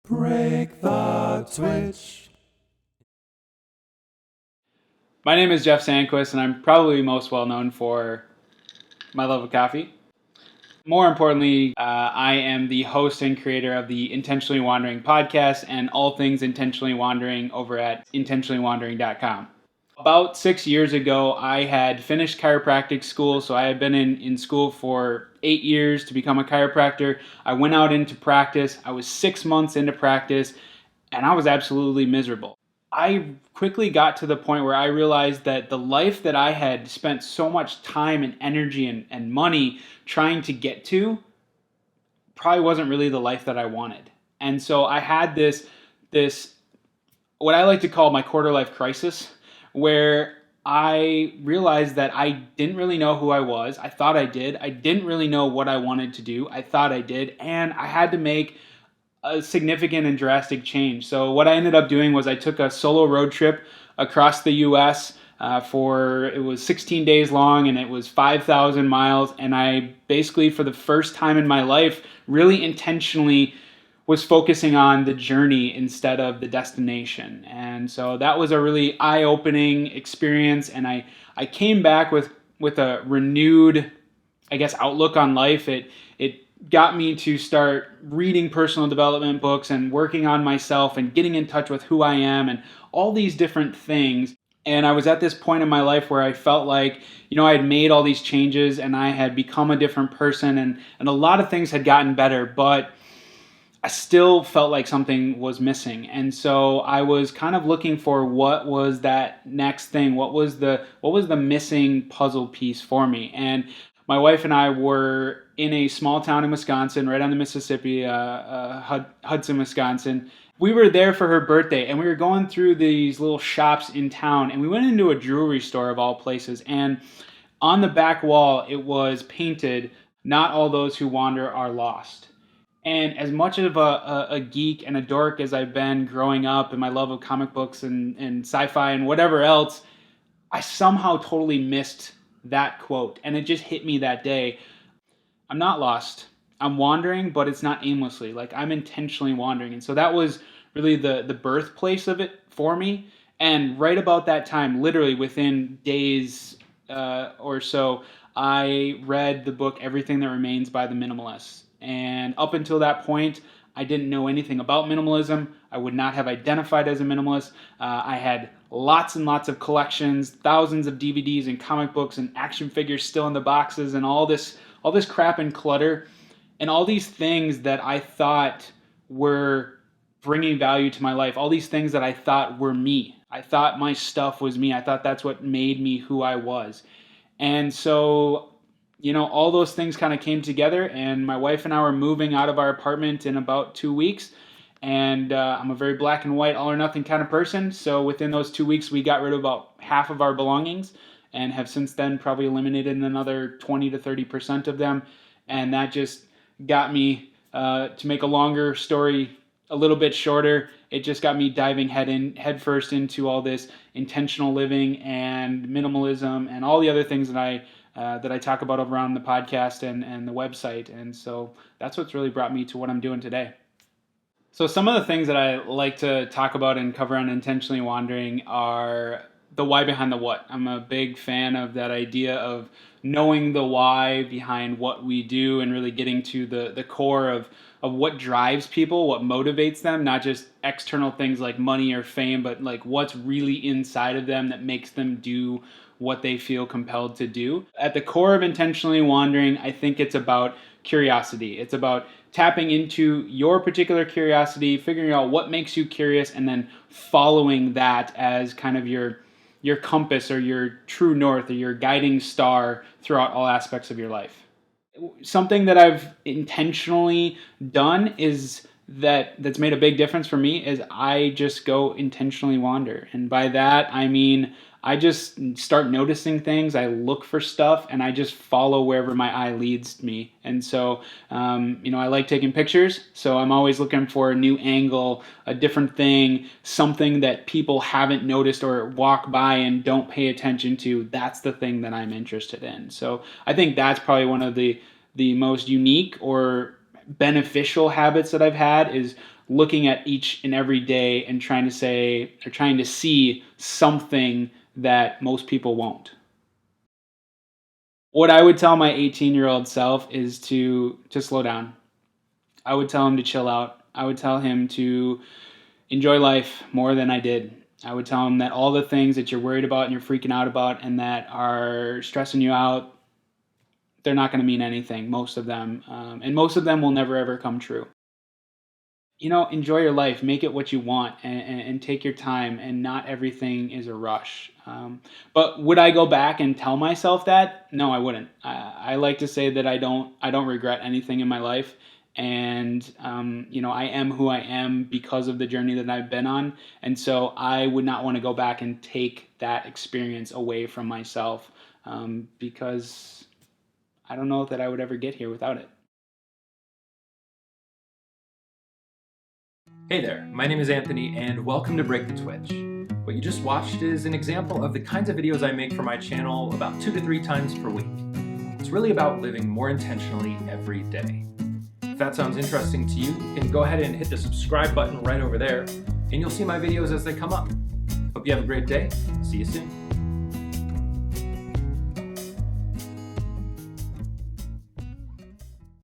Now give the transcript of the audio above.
Break the Twitch. My name is Jeff Sandquist, and I'm probably most well known for my love of coffee. More importantly, I am the host and creator of the Intentionally Wandering podcast and all things intentionally wandering over at intentionallywandering.com. About 6 years ago, I had finished chiropractic school, so I had been in school for 8 years to become a chiropractor. I went out into practice. I was 6 months into practice, and I was absolutely miserable. I quickly got to the point where I realized that the life that I had spent so much time and energy and money trying to get to probably wasn't really the life that I wanted. And so I had this what I like to call my quarter life crisis, where I realized that I didn't really know who I was. I thought I did. I didn't really know what I wanted to do. I thought I did. And I had to make a significant and drastic change. So what I ended up doing was I took a solo road trip across the U.S. It was 16 days long and it was 5,000 miles. And I basically, for the first time in my life, really intentionally was focusing on the journey instead of the destination. And so that was a really eye-opening experience. And I came back with a renewed, I guess, outlook on life. It got me to start reading personal development books and working on myself and getting in touch with who I am and all these different things. And I was at this point in my life where I felt like, I had made all these changes and I had become a different person, and a lot of things had gotten better, but I still felt like something was missing. And so I was kind of looking for what was that next thing, what was the missing puzzle piece for me. And my wife and I were in a small town in Wisconsin, right on the Mississippi, Hudson, Wisconsin. We were there for her birthday, and we were going through these little shops in town, and we went into a jewelry store of all places. And on the back wall, it was painted, "Not all those who wander are lost." And as much of a geek and a dork as I've been growing up and my love of comic books and sci-fi and whatever else, I somehow totally missed that quote. And it just hit me that day. I'm not lost. I'm wandering, but it's not aimlessly. Like, I'm intentionally wandering. And so that was really the birthplace of it for me. And right about that time, literally within days or so, I read the book Everything That Remains by the Minimalists. And up until that point, I didn't know anything about minimalism. I would not have identified as a minimalist. I had lots and lots of collections, thousands of DVDs and comic books and action figures still in the boxes, and all this crap and clutter, and all these things that I thought were bringing value to my life. All these things that I thought were me. I thought my stuff was me. I thought that's what made me who I was. And so, all those things kind of came together, and my wife and I were moving out of our apartment in about 2 weeks. And I'm a very black and white, all or nothing kind of person. So within those 2 weeks, we got rid of about half of our belongings and have since then probably eliminated another 20 to 30% of them. And that just got me, to make a longer story a little bit shorter, it just got me diving head first into all this intentional living and minimalism and all the other things that I talk about over on the podcast and the website. And so that's what's really brought me to what I'm doing today. So some of the things that I like to talk about and cover on Intentionally Wandering are the why behind the what. I'm a big fan of that idea of knowing the why behind what we do and really getting to the core of what drives people, what motivates them, not just external things like money or fame, but like what's really inside of them that makes them do what they feel compelled to do. At the core of Intentionally Wandering, I think it's about curiosity. It's about tapping into your particular curiosity, figuring out what makes you curious, and then following that as kind of your compass or your true north or your guiding star throughout all aspects of your life. Something that I've intentionally done is that's made a big difference for me is I just go intentionally wander. And by that, I mean, I just start noticing things. I look for stuff and I just follow wherever my eye leads me. And so, I like taking pictures. So I'm always looking for a new angle, a different thing, something that people haven't noticed or walk by and don't pay attention to. That's the thing that I'm interested in. So I think that's probably one of the most unique or beneficial habits that I've had is looking at each and every day and trying to see something that most people won't. What I would tell my 18-year-old self is to slow down. I would tell him to chill out. I would tell him to enjoy life more than I did. I would tell him that all the things that you're worried about and you're freaking out about and that are stressing you out, they're not going to mean anything, most of them. And most of them will never, ever come true. Enjoy your life, make it what you want, and take your time, and not everything is a rush. But would I go back and tell myself that? No, I wouldn't. I like to say that I don't regret anything in my life, and I am who I am because of the journey that I've been on, and so I would not want to go back and take that experience away from myself, because I don't know that I would ever get here without it. Hey there, my name is Anthony and welcome to Break the Twitch. What you just watched is an example of the kinds of videos I make for my channel about 2 to 3 times per week. It's really about living more intentionally every day. If that sounds interesting to you, you can go ahead and hit the subscribe button right over there and you'll see my videos as they come up. Hope you have a great day. See you soon.